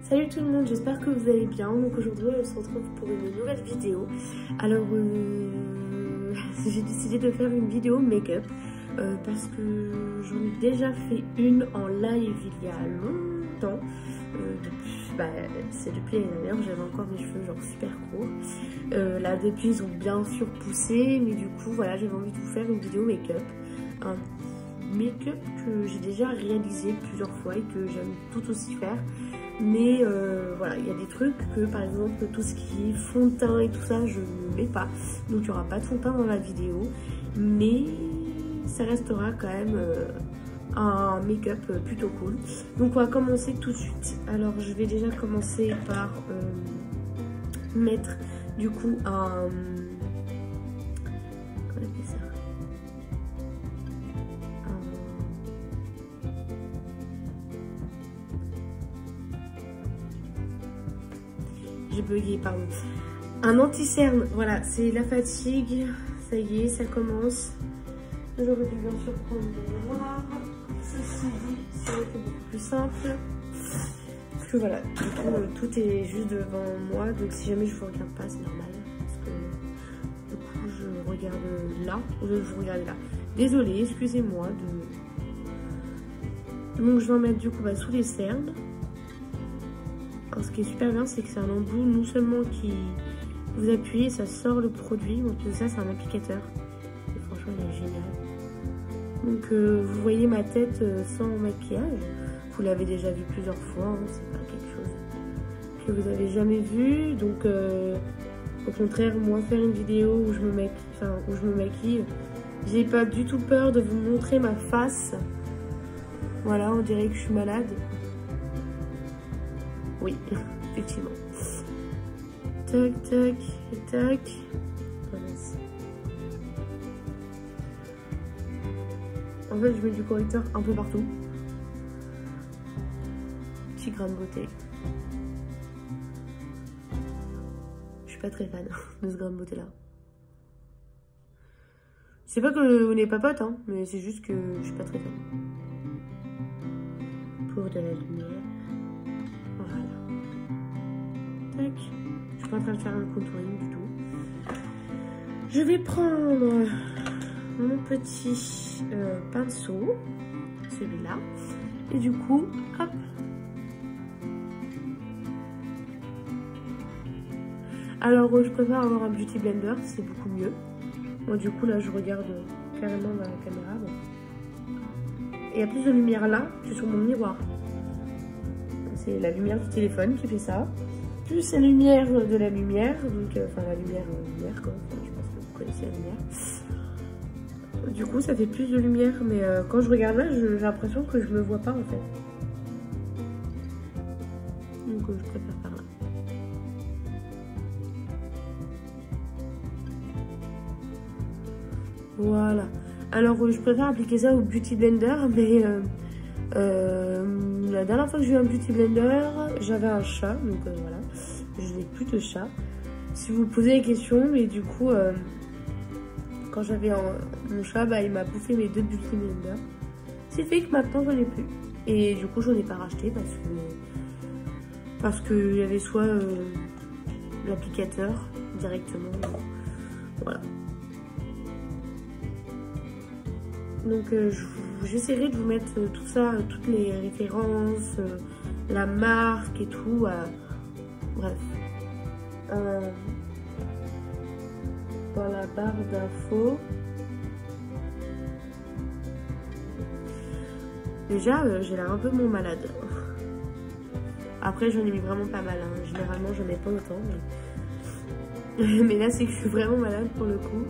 Salut tout le monde, j'espère que vous allez bien. Donc aujourd'hui on se retrouve pour une nouvelle vidéo. Alors j'ai décidé de faire une vidéo make-up parce que j'en ai déjà fait une en live il y a longtemps. C'est depuis l'année dernière, j'avais encore mes cheveux genre super courts. Là depuis ils ont bien sûr poussé, mais du coup voilà, j'avais envie de vous faire une vidéo make-up. Un make-up que j'ai déjà réalisé plusieurs fois et que j'aime tout aussi faire. Mais voilà, il y a des trucs que par exemple tout ce qui est fond de teint et tout ça je ne mets pas. Donc il n'y aura pas de fond de teint dans la vidéo. Mais ça restera quand même un make-up plutôt cool. Donc on va commencer tout de suite. Alors je vais déjà commencer par mettre du coup un... Comment on appelle ça ? J'ai bugué, pardon. Un anti-cerne, voilà, c'est la fatigue. Ça y est, ça commence. J'aurais dû bien sûr prendre des noirs. Ceci dit, ça aurait été beaucoup plus simple. Parce que voilà, du coup, tout est juste devant moi. Donc si jamais je vous regarde pas, c'est normal. Parce que du coup, je regarde là. Au lieu de vous regarder là. Désolée, excusez-moi. Donc je vais en mettre du coup sous les cernes. Alors, ce qui est super bien, c'est que c'est un embout non seulement qui vous appuyez, ça sort le produit, en plus de ça c'est un applicateur. Et franchement il est génial. Donc vous voyez ma tête sans maquillage. Vous l'avez déjà vu plusieurs fois, hein, c'est pas quelque chose que vous avez jamais vu. Donc au contraire, moi faire une vidéo où je me maquille, j'ai pas du tout peur de vous montrer ma face. Voilà, on dirait que je suis malade. Oui, effectivement. Tac, tac, tac. En fait, je mets du correcteur un peu partout. Petit grain de beauté. Je suis pas très fan de ce grain de beauté là. C'est pas que on n'est pas potes, hein, mais c'est juste que je suis pas très fan. Pour de la lumière. Tac. Je suis pas en train de faire un contouring du tout. Je vais prendre mon petit pinceau, celui-là, et du coup, hop. Alors je préfère avoir un beauty blender, c'est beaucoup mieux. Moi du coup là je regarde carrément dans la caméra. Bon. Et il y a plus de lumière là que sur mon miroir. C'est la lumière du téléphone qui fait ça. Plus la lumière de la lumière, donc enfin la lumière quoi, enfin, je pense que vous connaissez la lumière. Du coup ça fait plus de lumière, mais quand je regarde là, j'ai l'impression que je me vois pas en fait. Donc je préfère faire là. Voilà. Alors je préfère appliquer ça au Beauty Blender, mais la dernière fois que j'ai eu un Beauty Blender, j'avais un chat, donc voilà. Je n'ai plus de chat. Si vous me posez des questions, mais du coup, quand j'avais mon chat, il m'a bouffé mes deux Beauty Blender. C'est fait que maintenant j'en ai plus. Et du coup, j'en ai pas racheté parce que il y avait soit l'applicateur directement. Voilà. Donc j'essaierai de vous mettre tout ça, toutes les références, la marque et tout. Bref. Dans la barre d'infos. Déjà, j'ai l'air un peu moins malade. Après, j'en ai mis vraiment pas mal. Hein. Généralement, j'en ai pas autant. Mais là, c'est que je suis vraiment malade pour le coup.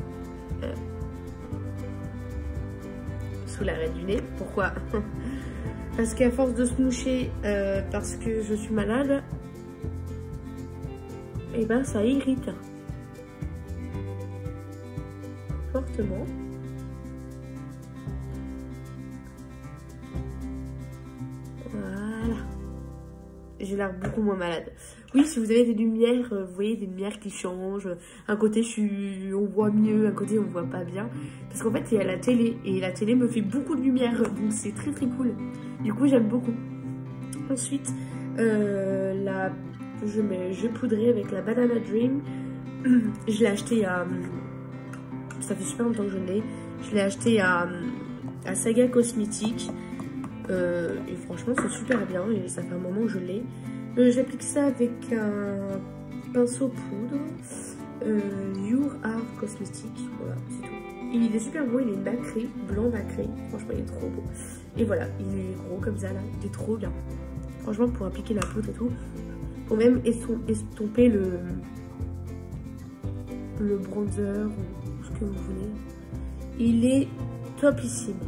Sous l'arrêt du nez. Pourquoi? Parce qu'à force de se moucher, parce que je suis malade, et ça irrite fortement. Voilà. J'ai l'air beaucoup moins malade. Oui, si vous avez des lumières, vous voyez des lumières qui changent. Un côté, on voit mieux, un côté, on voit pas bien. Parce qu'en fait, il y a la télé. Et la télé me fait beaucoup de lumière. Donc, c'est très, très cool. Du coup, j'aime beaucoup. Ensuite, Je poudrais avec la Banana Dream. Je l'ai acheté à... Ça fait super longtemps que je l'ai. Je l'ai acheté à Saga Cosmétiques. Et franchement, c'est super bien. Et ça fait un moment que je l'ai. J'applique ça avec un pinceau poudre. Your Art Cosmétiques. Voilà, c'est tout. Il est super beau. Il est nacré, blanc nacré. Franchement, il est trop beau. Et voilà, il est gros comme ça là. Il est trop bien. Franchement, pour appliquer la poudre et tout. Pour même estomper le bronzer ou ce que vous voulez. Il est topissime.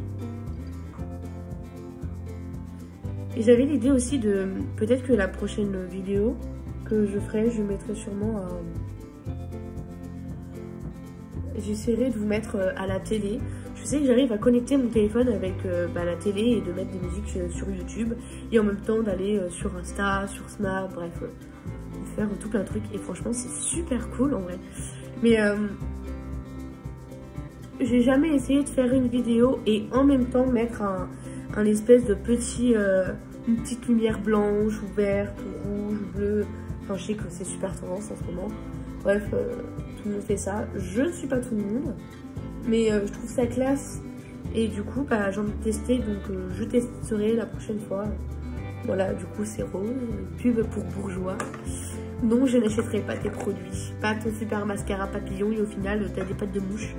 Et j'avais l'idée aussi de... Peut-être que la prochaine vidéo que je ferai, je mettrai sûrement un... J'essaierai de vous mettre à la télé. Je sais que j'arrive à connecter mon téléphone avec la télé et de mettre des musiques sur YouTube. Et en même temps d'aller sur Insta, sur Snap, bref. Faire tout plein de trucs. Et franchement, c'est super cool en vrai. Mais j'ai jamais essayé de faire une vidéo et en même temps mettre un espèce de petit... une petite lumière blanche ou verte ou rouge ou bleue. Enfin, je sais que c'est super tendance en ce moment. Bref, tout le monde fait ça. Je ne suis pas tout le monde. Mais je trouve ça classe. Et du coup, j'ai envie de tester. Donc, je testerai la prochaine fois. Voilà, du coup, c'est rose. Pub pour bourgeois. Non, je n'achèterai pas tes produits. Pas ton super mascara papillon. Et au final, t'as des pattes de mouche.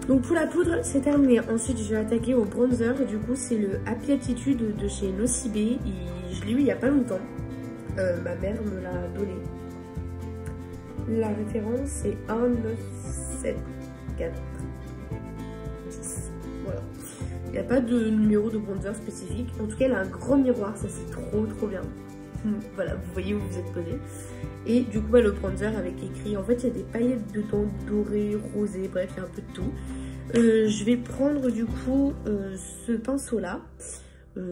Donc pour la poudre, c'est terminé. Ensuite, je vais attaquer au bronzer. Du coup, c'est le Happy Attitude de chez Nocibé. Je l'ai eu il n'y a pas longtemps. Ma mère me l'a donné. La référence, c'est 197410. Voilà. Il n'y a pas de numéro de bronzer spécifique. En tout cas, elle a un grand miroir. Ça, c'est trop bien. Voilà, vous voyez où vous êtes posé. Et du coup, le bronzer avec écrit, en fait, il y a des paillettes dedans, dorées, rosées, bref, il y a un peu de tout. Je vais prendre du coup ce pinceau là.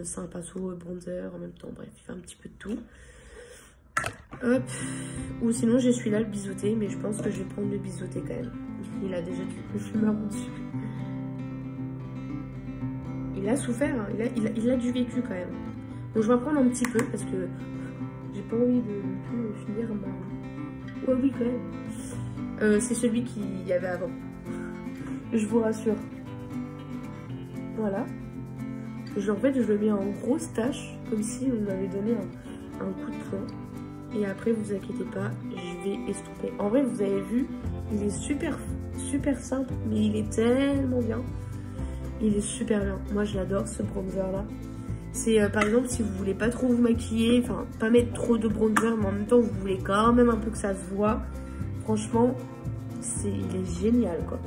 C'est un pinceau bronzer en même temps, bref, il fait un petit peu de tout. Hop. Ou sinon, j'ai celui-là, le biseauté, mais je pense que je vais prendre le biseauté quand même. Il a déjà du fumeur dessus. Il a souffert, hein. Il a du vécu quand même. Donc, je vais en prendre un petit peu parce que j'ai pas envie de tout finir marron. Ouais, oui, quand même. C'est celui qu'il y avait avant. Je vous rassure. Voilà. En fait, je le mets en grosse tache, comme si on m'avait donné un coup de poing. Et après, vous inquiétez pas, je vais estomper. En vrai, vous avez vu, il est super simple, mais il est tellement bien. Il est super bien. Moi, je l'adore, ce bronzer-là. C'est par exemple si vous voulez pas trop vous maquiller, enfin pas mettre trop de bronzer, mais en même temps vous voulez quand même un peu que ça se voit. Franchement, il est génial quoi.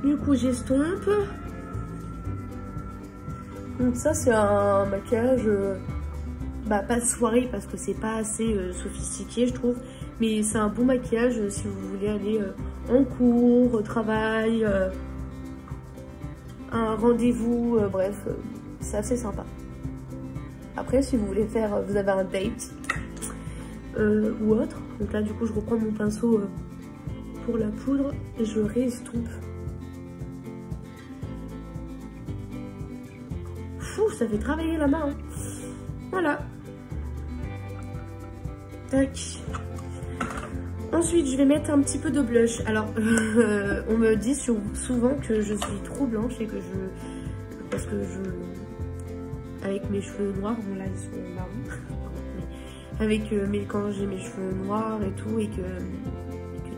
Du coup j'estompe. Donc ça c'est un maquillage pas soirée parce que c'est pas assez sophistiqué je trouve. Mais c'est un bon maquillage si vous voulez aller en cours, au travail, un rendez-vous, bref, c'est assez sympa. Après, si vous voulez faire, vous avez un date ou autre. Donc là, du coup, je reprends mon pinceau pour la poudre et je réestompe. Fou, ça fait travailler la main. Hein. Voilà. Tac. Ensuite, je vais mettre un petit peu de blush. Alors, on me dit souvent que je suis trop blanche et que parce que avec mes cheveux noirs, bon là ils sont marrons, quand j'ai mes cheveux noirs et tout et que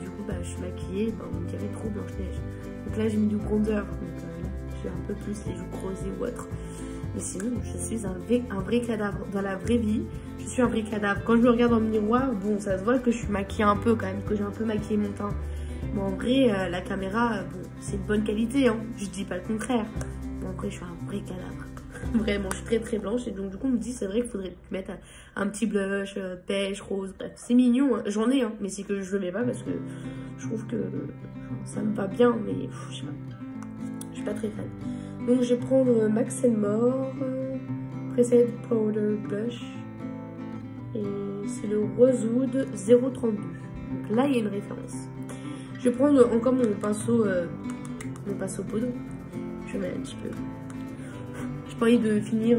du coup je suis maquillée, on me dirait trop Blanche-Neige. Donc là j'ai mis du bronzer, donc j'ai un peu plus les joues creusées ou autre. Mais sinon, je suis un vrai cadavre. Dans la vraie vie, je suis un vrai cadavre. Quand je me regarde dans le miroir, bon, ça se voit que je suis maquillée un peu quand même, que j'ai un peu maquillé mon teint. Mais en vrai, la caméra, bon, c'est de bonne qualité, hein. Je dis pas le contraire. Mais en vrai, je suis un vrai cadavre. Vraiment, je suis très blanche. Et donc, du coup, on me dit, c'est vrai qu'il faudrait mettre un petit blush, pêche, rose, bref. C'est mignon, hein. J'en ai, hein. Mais c'est que je le mets pas parce que je trouve que ça me va bien. Mais je sais pas. Je suis pas très fan. Donc je vais prendre Max & More Pressed Powder Blush. Et c'est le Rosewood 032. Donc là il y a une référence. Je Je vais prendre encore mon pinceau poudre. Je vais mettre un petit peu. J'ai pas envie de finir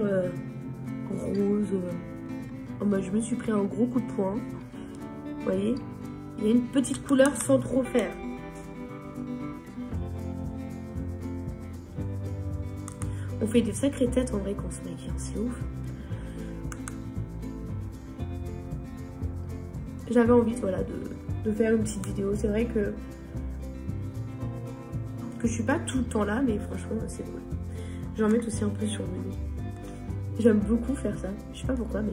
rose. Oh bah, je me suis pris un gros coup de poing. Vous voyez, il y a une petite couleur sans trop faire. On fait des sacrées têtes en vrai qu'on se maquille, c'est ouf. J'avais envie voilà, de faire une petite vidéo. C'est vrai que je suis pas tout le temps là, mais franchement c'est cool. Je vais en mettre aussi un peu sur le nez. J'aime beaucoup faire ça. Je sais pas pourquoi, mais...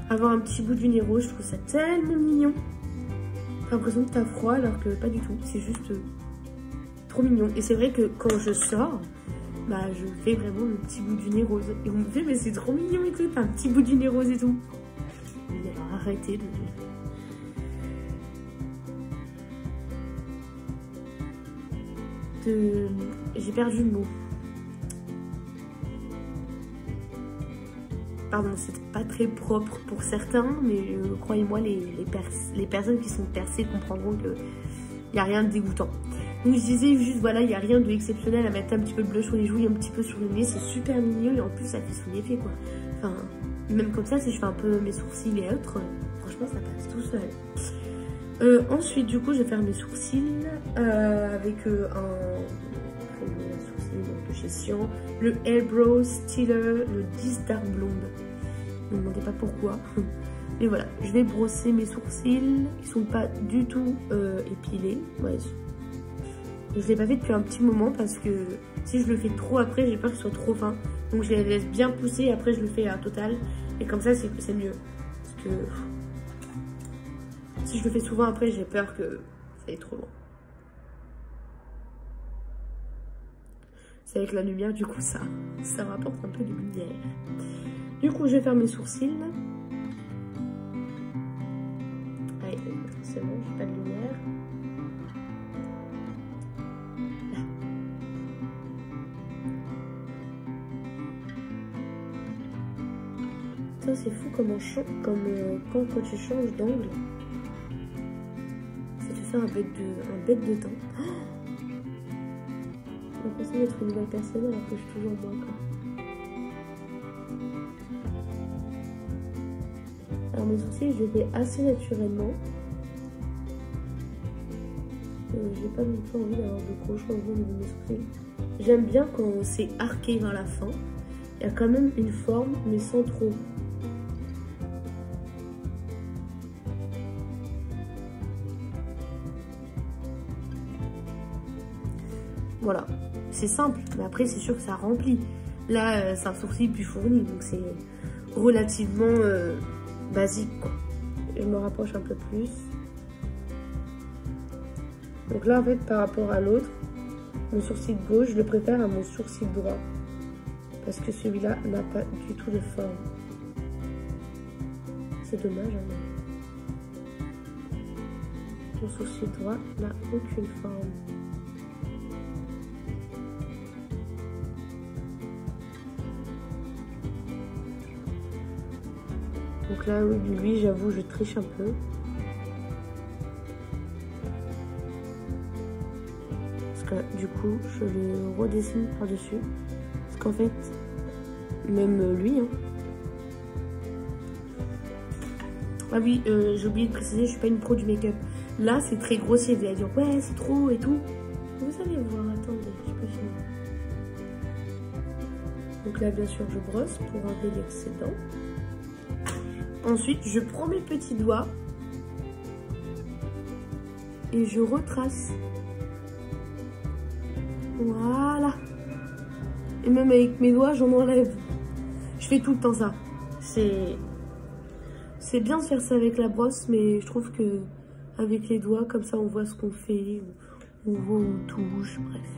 Avoir un petit bout du nez rose, je trouve ça tellement mignon. J'ai l'impression que t'as froid alors que pas du tout. C'est juste trop mignon. Et c'est vrai que quand je sors, bah je fais vraiment le petit bout du nez rose. Et on me fait mais c'est trop mignon et tout, t'as un petit bout du nez rose et tout. Mais alors arrêtez de... J'ai perdu le mot. Pardon, c'est pas très propre pour certains, mais croyez-moi, les personnes qui sont percées comprendront qu'il n'y a rien de dégoûtant. Donc je disais juste, voilà, il n'y a rien d'exceptionnel à mettre un petit peu de blush sur les joues et un petit peu sur le nez, c'est super mignon et en plus ça fait son effet quoi. Enfin, même comme ça, si je fais un peu mes sourcils et autres, franchement ça passe tout seul. Ensuite, du coup, je vais faire mes sourcils avec un crayon à sourcils de chez Sian, le Eyebrow Stealer, le 10 Dark Blonde. Ne me demandez pas pourquoi. Et voilà, je vais brosser mes sourcils. Ils sont pas du tout épilés. Ouais. Je l'ai pas fait depuis un petit moment parce que si je le fais trop après, j'ai peur qu'ils soient trop fins. Donc je les laisse bien pousser et après je le fais à total. Et comme ça, c'est mieux. Parce que si je le fais souvent après, j'ai peur que ça aille trop loin. C'est avec la lumière, du coup, ça rapporte un peu de lumière. Du coup, je vais faire mes sourcils. Allez, c'est bon, j'ai pas de lumière. Là. Ça, c'est fou comme quand tu changes d'angle. Ça te fait un bête de temps. Oh, j'ai l'impression d'être une nouvelle personne alors que je suis toujours moi quoi. Alors mes sourcils je les fais assez naturellement. J'ai pas non plus envie d'avoir de gros changements au niveau de mes sourcils. J'aime bien quand c'est arqué vers la fin. Il y a quand même une forme mais sans trop. Voilà, c'est simple, mais après c'est sûr que ça remplit. Là, c'est un sourcil plus fourni, donc c'est relativement basique, quoi. Je me rapproche un peu plus. Donc là, en fait, par rapport à l'autre, mon sourcil gauche, je le préfère à mon sourcil droit. Parce que celui-là n'a pas du tout de forme. C'est dommage, hein, mais... Mon sourcil droit n'a aucune forme. Donc là, oui, lui, j'avoue, je triche un peu. Parce que du coup, je le redessine par-dessus. Parce qu'en fait, même lui, hein. Ah oui, j'ai oublié de préciser, je suis pas une pro du make-up. Là, c'est très grossier. Vous allez dire, ouais, c'est trop et tout. Vous allez voir, attendez, j'ai pas fini. Donc là, bien sûr, je brosse pour enlever l'excédent. Ensuite, je prends mes petits doigts et je retrace. Voilà. Et même avec mes doigts, j'en enlève. Je fais tout le temps ça. C'est bien de faire ça avec la brosse, mais je trouve que avec les doigts, comme ça, on voit ce qu'on fait. On voit où on touche, bref.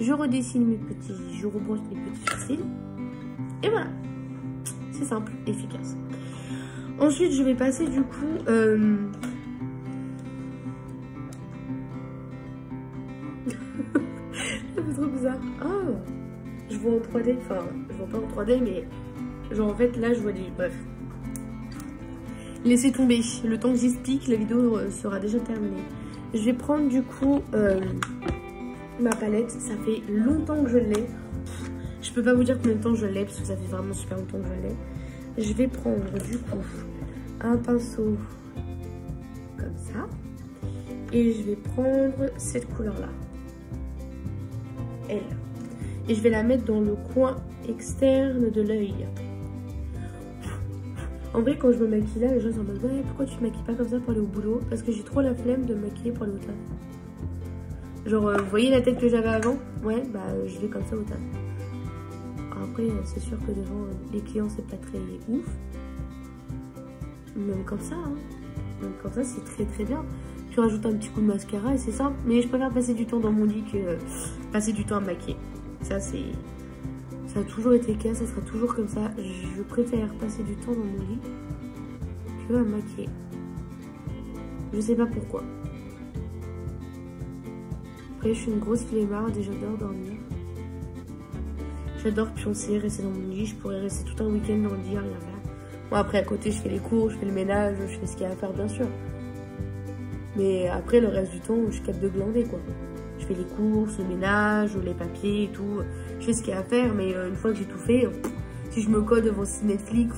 Je redessine je rebrosse mes petits sourcils. Et voilà. C'est simple, efficace. Ensuite, je vais passer du coup... Ça fait trop bizarre. Ah, je vois en 3D. Enfin, je vois pas en 3D, mais... Genre, en fait, là, je vois des... Bref. laissez tomber. Le temps que j'explique, la vidéo sera déjà terminée. Je vais prendre du coup ma palette. Ça fait longtemps que je l'ai. Je peux pas vous dire combien de temps je l'ai parce que ça fait vraiment super longtemps que je l'ai. Je vais prendre du coup un pinceau comme ça. Et je vais prendre cette couleur-là. Elle. Et je vais la mettre dans le coin externe de l'œil. En vrai, quand je me maquille là, les gens sont en mode ouais, pourquoi tu te maquilles pas comme ça pour aller au boulot? Parce que j'ai trop la flemme de me maquiller pour aller au taf. Genre, vous voyez la tête que j'avais avant? Ouais, bah je vais comme ça au taf. Après, c'est sûr que devant les clients, c'est pas très ouf. Même comme ça, hein. Même comme ça, c'est très très bien. Tu rajoutes un petit coup de mascara et c'est simple. Mais je préfère passer du temps dans mon lit que passer du temps à me maquiller. Ça, c'est... Ça a toujours été le cas, ça sera toujours comme ça. Je préfère passer du temps dans mon lit que à me maquiller. Je sais pas pourquoi. Après, je suis une grosse flemmarde et j'adore dormir. J'adore pioncer, rester dans mon lit. Je pourrais rester tout un week-end dans le lit à rien faire. Bon, après, à côté, je fais les cours, je fais le ménage, je fais ce qu'il y a à faire, bien sûr. Mais après, le reste du temps, je suis capable de glander, quoi. Je fais les courses, le ménage, les papiers et tout. Je fais ce qu'il y a à faire, mais une fois que j'ai tout fait, si je me colle devant Netflix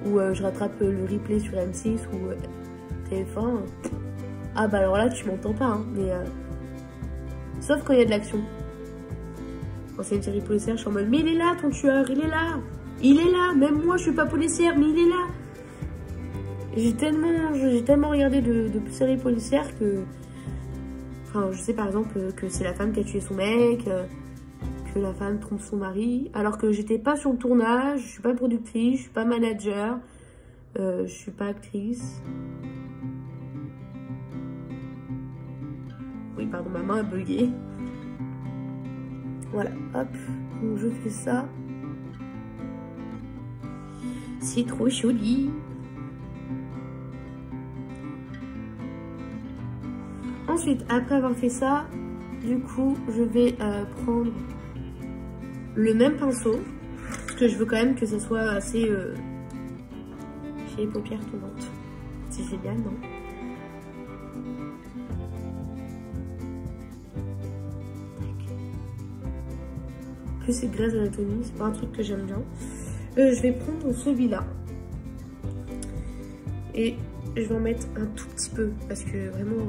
ou je rattrape le replay sur M6 ou TF1, ah bah alors là, tu m'entends pas, hein, mais sauf quand il y a de l'action. Quand c'est une série policière, je suis en mode, mais il est là, ton tueur, il est là. Il est là, même moi, je suis pas policière, mais il est là. J'ai tellement regardé de séries policières que... Enfin, je sais par exemple que c'est la femme qui a tué son mec, que la femme trompe son mari, alors que j'étais pas sur le tournage, je suis pas productrice, je suis pas manager, je suis pas actrice. Oui, pardon, ma main a bugué. Voilà, hop, donc je fais ça. C'est trop joli. Ensuite, après avoir fait ça, du coup, je vais prendre le même pinceau. Parce que je veux quand même que ça soit assez... J'ai les paupières tombantes. C'est génial, non? En plus, c'est Grey's Anatomy, c'est pas un truc que j'aime bien. Je vais prendre celui-là. Et je vais en mettre un tout petit peu. Parce que vraiment...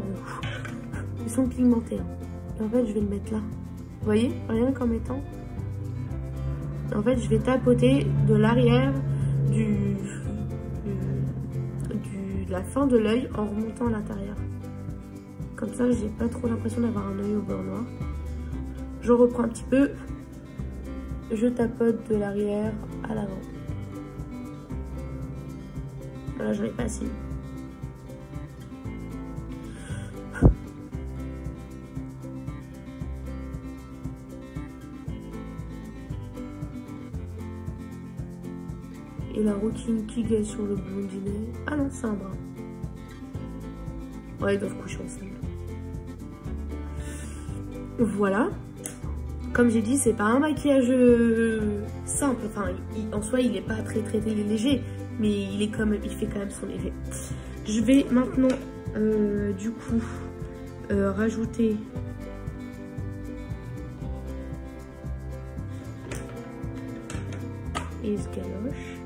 Ils sont pigmentés. Hein. Et en fait, je vais le mettre là. Vous voyez? Rien qu'en mettant. En fait, je vais tapoter de l'arrière de la fin de l'œil en remontant à l'intérieur. Comme ça, j'ai pas trop l'impression d'avoir un œil au beurre noir. Je reprends un petit peu. Je tapote de l'arrière à l'avant. Voilà, je l'ai pas assez. Et la routine qui gagne sur le blondinet. Ah non, c'est un bras. Ouais, ils doivent coucher ensemble. Voilà. Comme j'ai dit, c'est pas un maquillage simple. Enfin, en soi, il est pas très léger. Mais il fait quand même son effet. Je vais maintenant, du coup, rajouter... Et ce galoche.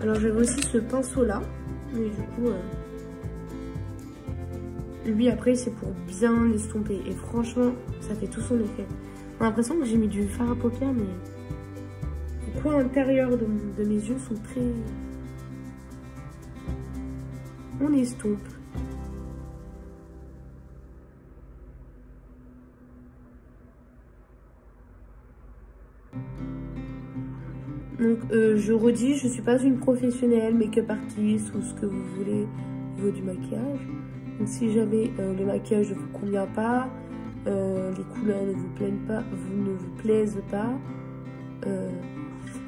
Alors j'avais aussi ce pinceau là, mais du coup, lui après c'est pour bien l'estomper. Et franchement, ça fait tout son effet. J'ai l'impression que j'ai mis du fard à paupières, mais le coin intérieur de mes yeux sont très... On estompe. Donc je redis, je suis pas une professionnelle make-up artiste ou ce que vous voulez au niveau du maquillage. Donc si jamais le maquillage ne vous convient pas, les couleurs ne vous plaisent pas,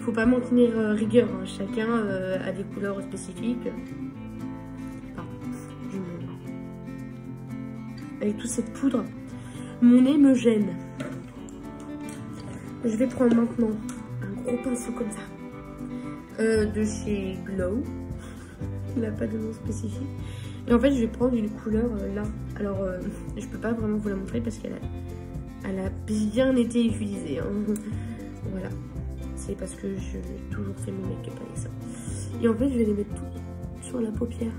faut pas m'en tenir rigueur, hein. Chacun a des couleurs spécifiques. Avec toute cette poudre, mon nez me gêne. Je vais prendre maintenant un gros pinceau comme ça. de chez Glow. Il n'a pas de nom spécifique. Et en fait, je vais prendre une couleur là. Alors, je peux pas vraiment vous la montrer parce qu'elle a bien été utilisée. Hein. Voilà. C'est parce que j'ai toujours fait mon make-up avec ça. Et en fait, je vais les mettre toutes sur la paupière.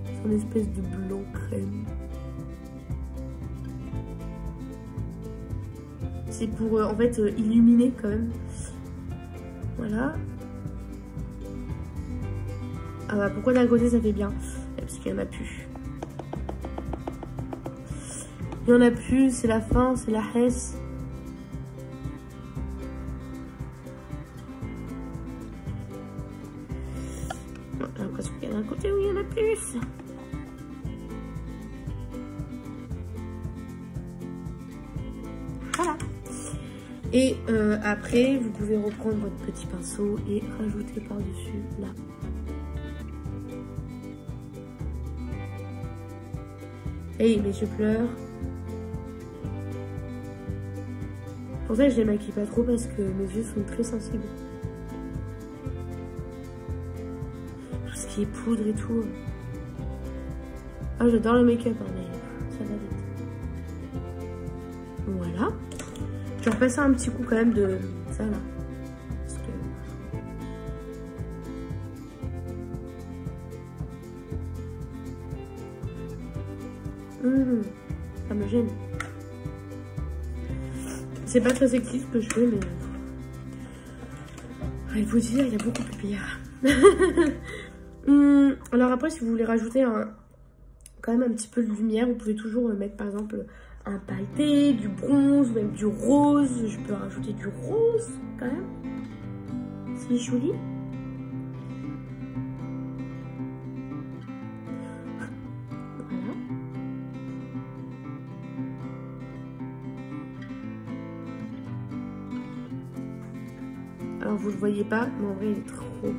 C'est une espèce de blanc crème. C'est pour, en fait, illuminer quand même. Voilà. Ah bah, pourquoi d'un côté ça fait bien? Parce qu'il n'y en a plus. Il n'y en a plus, c'est la fin, c'est la hesse. J'ai l'impression qu'il y a un côté où il y en a plus. Voilà. Et après, vous pouvez reprendre votre petit pinceau et rajouter par-dessus là. Hey, mais je pleure. Pour ça, je les maquille pas trop parce que mes yeux sont très sensibles. Tout ce qui est poudre et tout. Ah, j'adore le make-up, hein, mais ça va vite. Voilà. Je vais repasser un petit coup quand même de ça là. Parce que... ça me gêne. C'est pas très sexy ce que je fais, mais il faut dire, il y a beaucoup plus pire. Alors après, si vous voulez rajouter quand même un petit peu de lumière, vous pouvez toujours mettre par exemple un pailleté, du bronze, même du rose. Je peux rajouter du rose quand même. C'est joli. Alors vous le voyez pas, mais en vrai il est trop beau.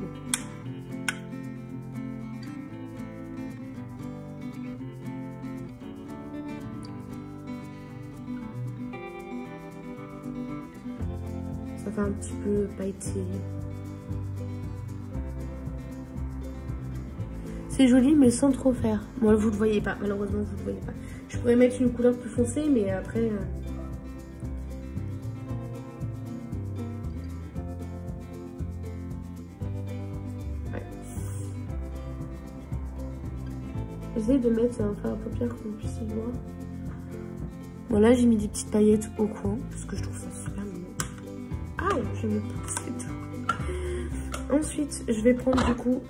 Ça fait un petit peu pailleté. C'est joli mais sans trop faire. Moi vous le voyez pas, malheureusement vous le voyez pas. Je pourrais mettre une couleur plus foncée mais après... J'essaie de mettre un fard à paupières que vous puissiez voir. Bon là j'ai mis des petites paillettes au coin parce que je trouve ça super mignon. Ah je me pince et tout. Ensuite je vais prendre du coup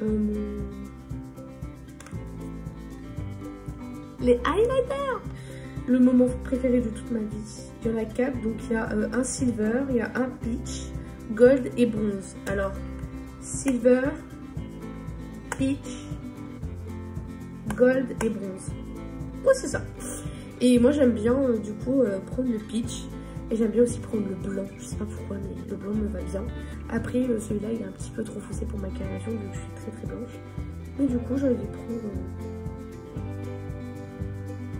les highlighters. Le moment préféré de toute ma vie. Il y en a 4, donc il y a un silver, il y a un peach, gold et bronze. Alors silver, peach, gold et bronze. Ouais, c'est ça. Et moi j'aime bien du coup prendre le peach et j'aime bien aussi prendre le blanc. Je sais pas pourquoi mais le blanc me va bien. Après celui-là il est un petit peu trop foncé pour ma carnation vu que je suis très très blanche. Mais du coup je vais prendre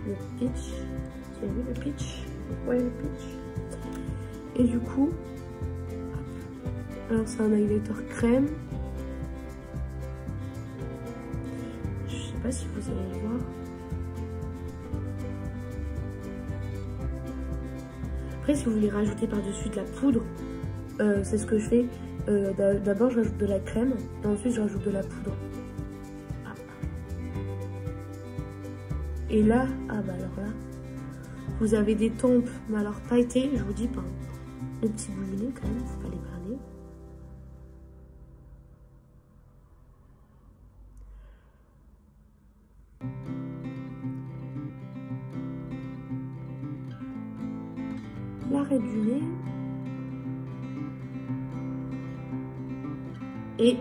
le peach. Vous avez vu le peach? Ouais, le peach. Et du coup, alors c'est un highlighter crème. Je sais pas si vous allez le voir. Après, si vous voulez rajouter par-dessus de la poudre, c'est ce que je fais. D'abord, je rajoute de la crème et ensuite, je rajoute de la poudre. Ah. Et là, ah bah alors là, vous avez des tempes, mais alors pailletées, je vous dis pas. Le petit boulinet quand même, faut pas les braner. L'arrêt du nez. Et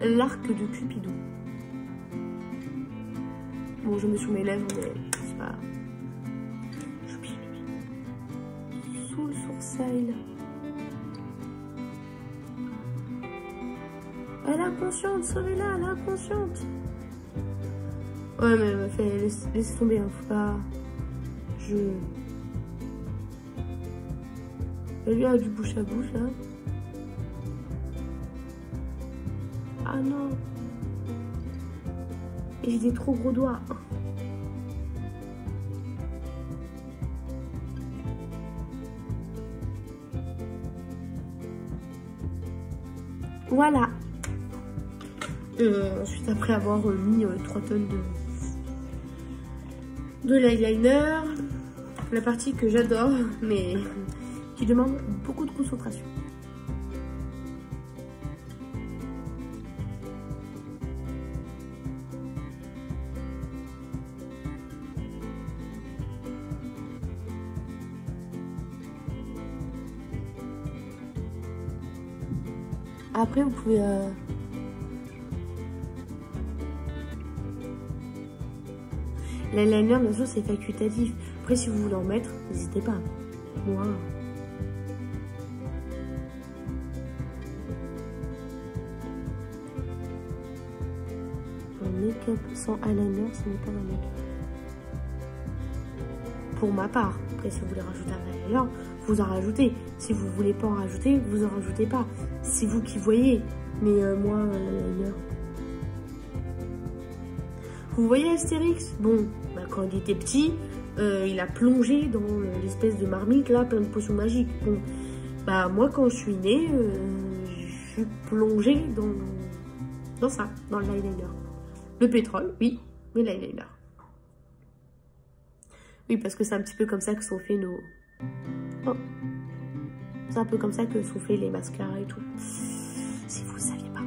l'arc de Cupidon. Bon, je mets sur mes lèvres, mais c'est pas... J'oublie le sous le sourcil. Elle est inconsciente, sauvez-la, elle est inconsciente. Ouais, mais laisse tomber, hein, faut pas... Lui a du bouche à bouche là. Ah non. Et j'ai des trop gros doigts. Voilà. Ensuite, après avoir mis 3 tonnes de l'eyeliner, la partie que j'adore, mais qui demande beaucoup de concentration. Après, vous pouvez... L'eyeliner, bien sûr, c'est facultatif. Après, si vous voulez en mettre, n'hésitez pas. Moi... Un make-up sans eyeliner, ce n'est pas un make-up. Pour ma part. Après, si vous voulez rajouter un eyeliner, vous en rajoutez. Si vous voulez pas en rajouter, vous en rajoutez pas. C'est vous qui voyez. Mais moi, l'eyeliner... Vous voyez Astérix? Bon, bah, quand il était petit, il a plongé dans l'espèce de marmite là, plein de potions magiques. Bon, bah moi quand je suis née, je suis plongée dans ça, dans l'eyeliner. Le pétrole, oui, mais l'eyeliner. Oui, parce que c'est un petit peu comme ça que sont faits nos... Oh. C'est un peu comme ça que sont faits les mascaras et tout. Si vous ne saviez pas.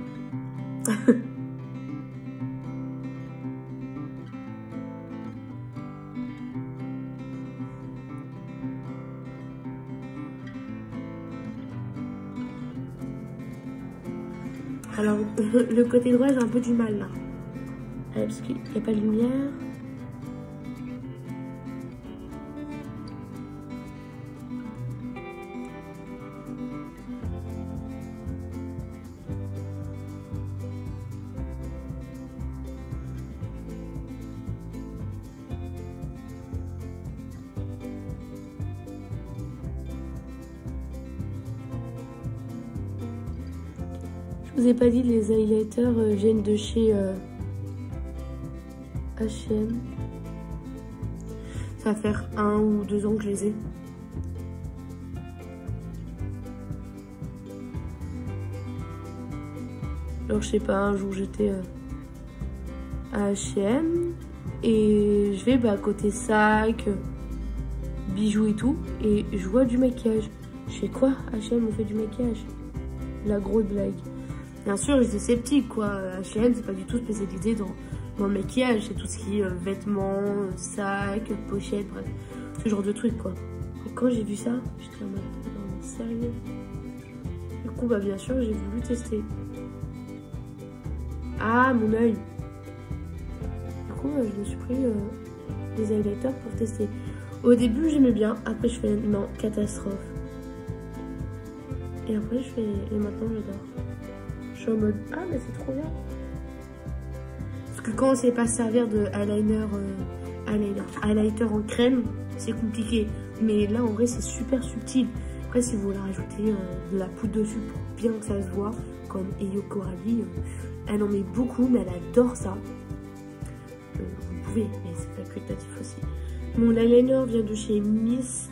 Alors, le côté droit, j'ai un peu du mal, là. Parce qu'il n'y a pas de lumière. Je vous ai pas dit, les highlighters viennent de chez H&M. Ça va faire 1 ou 2 ans que je les ai. Alors je sais pas, un jour j'étais à H&M et je vais côté sac, bijoux et tout, et je vois du maquillage. Je fais quoi? H&M on fait du maquillage? La grosse blague. Bien sûr, j'étais sceptique, quoi. H&M, c'est pas du tout spécialisé dans le maquillage. C'est tout ce qui est vêtements, sacs, pochettes, bref. Ce genre de trucs, quoi. Et quand j'ai vu ça, j'étais en mode, non, mais sérieux? Du coup, bien sûr, j'ai voulu tester. Ah, mon œil! Du coup, je me suis pris des highlighters pour tester. Au début, j'aimais bien. Après, je fais, non, catastrophe. Et après, je fais, et maintenant, j'adore. Je suis en mode, ah mais c'est trop bien. Parce que quand on sait pas servir de highlighter en crème, c'est compliqué. Mais là en vrai c'est super subtil. Après si vous voulez rajouter de la poudre dessus pour bien que ça se voit, comme Eyo Coralie, elle en met beaucoup mais elle adore ça. Vous pouvez, mais c'est facultatif aussi. Mon eyeliner vient de chez Miss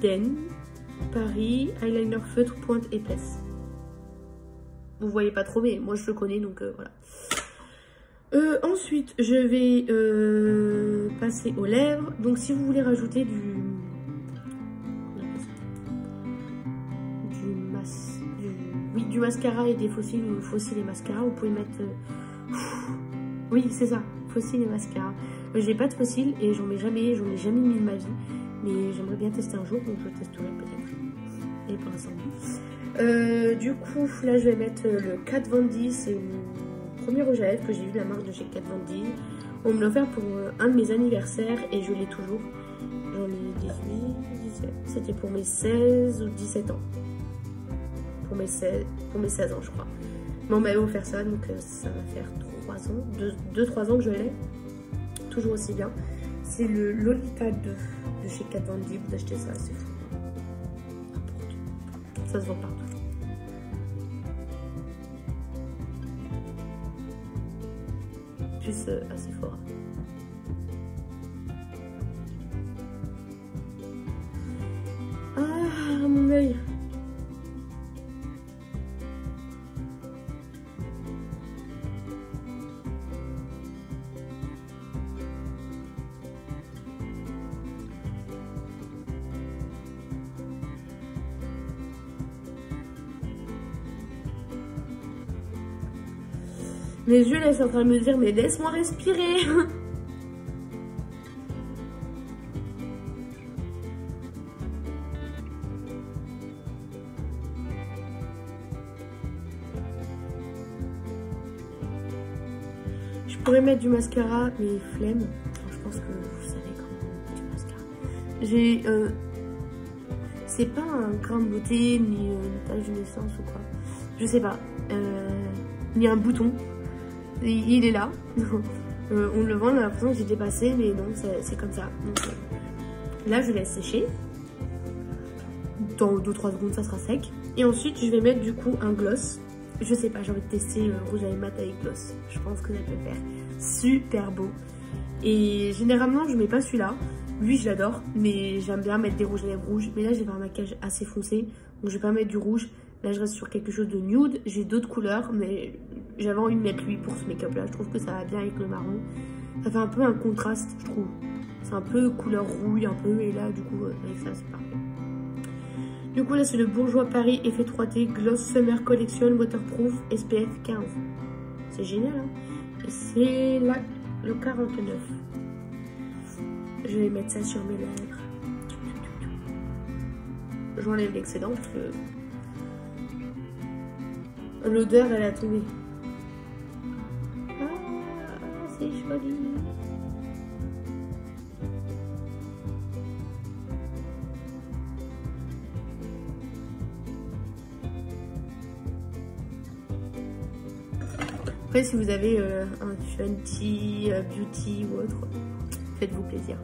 Den, Paris, eyeliner feutre pointe épaisse. Vous voyez pas trop, mais moi je le connais, donc voilà. Ensuite, je vais passer aux lèvres. Donc, si vous voulez rajouter du mascara et des fossiles ou fossiles et mascara, vous pouvez mettre... oui, c'est ça, fossiles et mascara. J'ai pas de fossiles et j'en ai jamais mis de ma vie. Mais j'aimerais bien tester un jour, donc je testerai peut-être. Et pour l'instant, du coup, là, je vais mettre le Kat Von D. C'est mon premier rouge à lèvres que j'ai eu de la marque de chez Kat Von D. On me l'a offert pour un de mes anniversaires et je l'ai toujours. J'en ai 18, 17. C'était pour mes 16 ou 17 ans. Pour mes 16 ans, je crois. Mais on m'avait offert ça, donc ça va faire 3 ans, 2-3 ans que je l'ai. Toujours aussi bien. C'est le Lolita 2 de chez Kat Von D. Vous achetez ça, c'est fou. Ça se vend partout. Plus à Sephora. Ah, mon œil. Mes yeux là sont en train de me dire mais laisse-moi respirer. Je pourrais mettre du mascara mais flemme. Je pense que vous savez comment mettre du mascara. J'ai c'est pas un grain de beauté ni une tache de naissance ou quoi. Je sais pas. Ni un bouton. Il est là. On le voit, on a l'impression que j'ai dépassé, mais non, c'est comme ça. Donc, là, je laisse sécher. Dans 2-3 secondes, ça sera sec. Et ensuite, je vais mettre du coup un gloss. Je sais pas, j'ai envie de tester rouge à lèvres mat avec gloss. Je pense que ça peut faire super beau. Et généralement, je mets pas celui-là. Lui, je l'adore, mais j'aime bien mettre des rouges à lèvres rouges. Mais là, j'ai un maquillage assez foncé, donc je vais pas mettre du rouge. Là, je reste sur quelque chose de nude. J'ai d'autres couleurs, mais j'avais envie de mettre lui pour ce make-up là. Je trouve que ça va bien avec le marron. Ça fait un peu un contraste, je trouve. C'est un peu couleur rouille, un peu. Et là, du coup, avec ça, c'est parfait. Du coup, là, c'est le Bourjois Paris Effet 3T Gloss Summer Collection Waterproof SPF 15. C'est génial, hein. Et c'est là, le 49. Je vais mettre ça sur mes lèvres. J'enlève l'excédent parce que l'odeur, elle a tombé. Ah, c'est joli. Après, si vous avez un Fenty Beauty ou autre, faites-vous plaisir.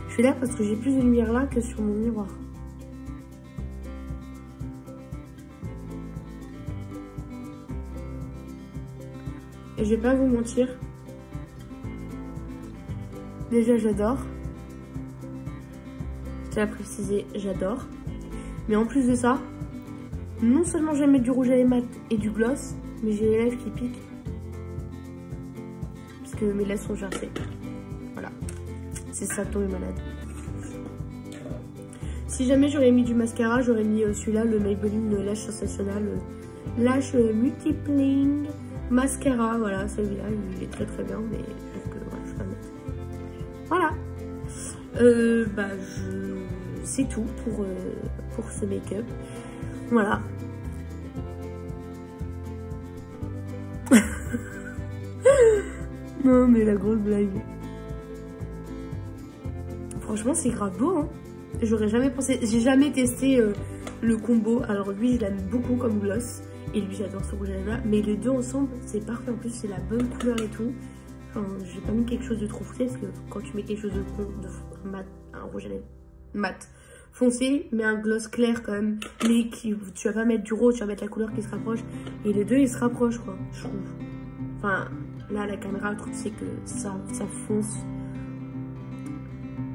Je suis là parce que j'ai plus de lumière là que sur mon miroir. Et je vais pas vous mentir. Déjà, j'adore. Je tiens à préciser, j'adore. Mais en plus de ça, non seulement j'aime mettre du rouge à lèvres mat et du gloss, mais j'ai les lèvres qui piquent. Parce que mes lèvres sont gercées. Voilà. C'est ça, tomber malade. Si jamais j'aurais mis du mascara, j'aurais mis celui-là, le Maybelline Lash Sensationnel Lash Multipling Mascara. Voilà, celui-là, il est très très bien, mais voilà, je vais pas mettre. Voilà. C'est tout pour ce make-up. Voilà. Non, mais la grosse blague. Franchement, c'est grave beau, hein. J'aurais jamais pensé. J'ai jamais testé le combo. Alors lui, je l'aime beaucoup comme gloss. Et lui, j'adore ce rouge à lèvres là. Mais les deux ensemble, c'est parfait. En plus, c'est la bonne couleur et tout. Enfin, j'ai pas mis quelque chose de trop foncé. Parce que quand tu mets quelque chose de mat, un rouge à lèvres mat foncé, mais un gloss clair quand même. Mais tu vas pas mettre du rose, tu vas mettre la couleur qui se rapproche. Et les deux, ils se rapprochent, quoi, je trouve. Enfin, là, la caméra, le truc, c'est que ça fonce.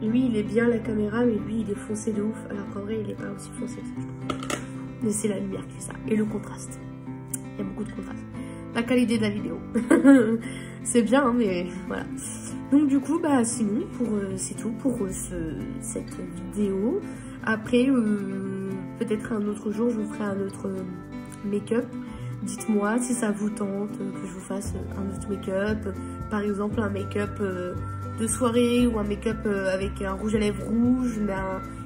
Lui, il est bien la caméra, mais lui, il est foncé de ouf. Alors qu'en vrai, il est pas aussi foncé que ça, je trouve. Mais c'est la lumière qui fait ça. Et le contraste. Il y a beaucoup de contraste. La qualité de la vidéo. C'est bien, hein, mais voilà. Donc du coup, bah sinon, c'est tout pour cette vidéo. Après, peut-être un autre jour, je vous ferai un autre make-up. Dites-moi si ça vous tente que je vous fasse un autre make-up. Par exemple, un make-up de soirée ou un make-up avec un rouge à lèvres rouge, mais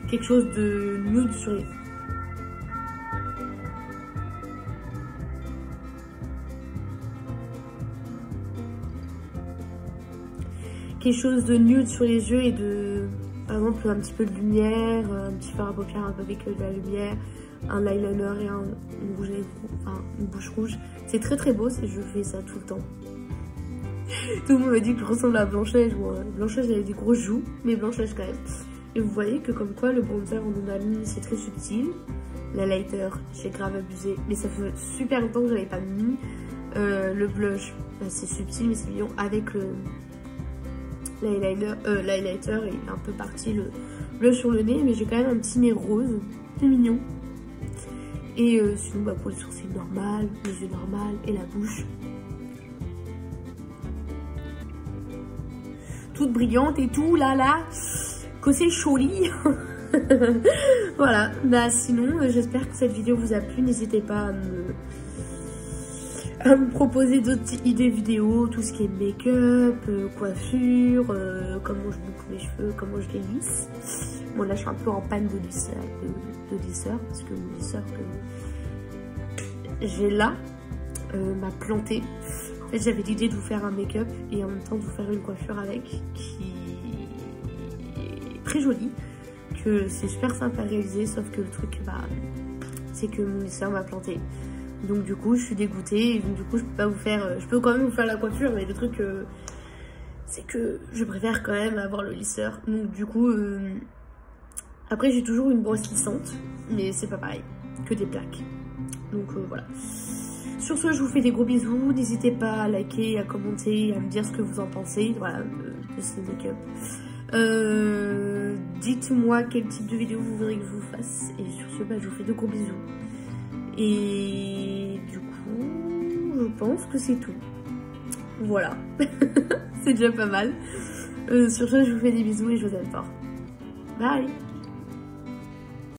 quelque chose de nude sur les... Quelque chose de nude sur les yeux et de... Pardon, exemple un petit peu de lumière, un petit fard à paupières un peu avec de la lumière, un eyeliner et une rouge à lèvres, enfin une bouche rouge. C'est très très beau, je fais ça tout le temps. Tout le monde m'a dit que je ressemble à Blanche-Neige. Bon, Blanche-Neige elle a des grosses joues, mais Blanche-Neige quand même. Et vous voyez que comme quoi le bronzer on en a mis, c'est très subtil. L'highlighter, j'ai grave abusé, mais ça fait super longtemps que je n'avais pas mis. Le blush, bah, c'est subtil mais c'est mignon avec l'highlighter est un peu parti le blush sur le nez, mais j'ai quand même un petit nez rose, c'est mignon. Et sinon bah, pour les sourcils normal, les yeux normal et la bouche. Toute brillante et tout, là, que c'est joli. Voilà, bah sinon j'espère que cette vidéo vous a plu, n'hésitez pas à me proposer d'autres idées vidéo, tout ce qui est make-up, coiffure, comment je boucle mes cheveux, comment je les lisse. Bon là je suis un peu en panne de lisseur, parce que le lisseur que j'ai là m'a planté. En fait j'avais l'idée de vous faire un make-up et en même temps de vous faire une coiffure avec, qui est très jolie. C'est super simple à réaliser, sauf que le truc bah, c'est que mon lisseur m'a planté, donc du coup je suis dégoûtée et donc du coup je peux pas vous faire, je peux quand même vous faire la coiffure, mais le truc c'est que je préfère quand même avoir le lisseur, donc du coup après j'ai toujours une brosse lissante mais c'est pas pareil que des plaques, donc voilà. Sur ce je vous fais des gros bisous, n'hésitez pas à liker, à commenter, à me dire ce que vous en pensez, voilà, de ce make-up. Dites-moi quel type de vidéo vous voudrez que je vous fasse. Et sur ce, bah, je vous fais de gros bisous. Et du coup, je pense que c'est tout. Voilà. C'est déjà pas mal. Sur ce, je vous fais des bisous et je vous aime fort. Bye!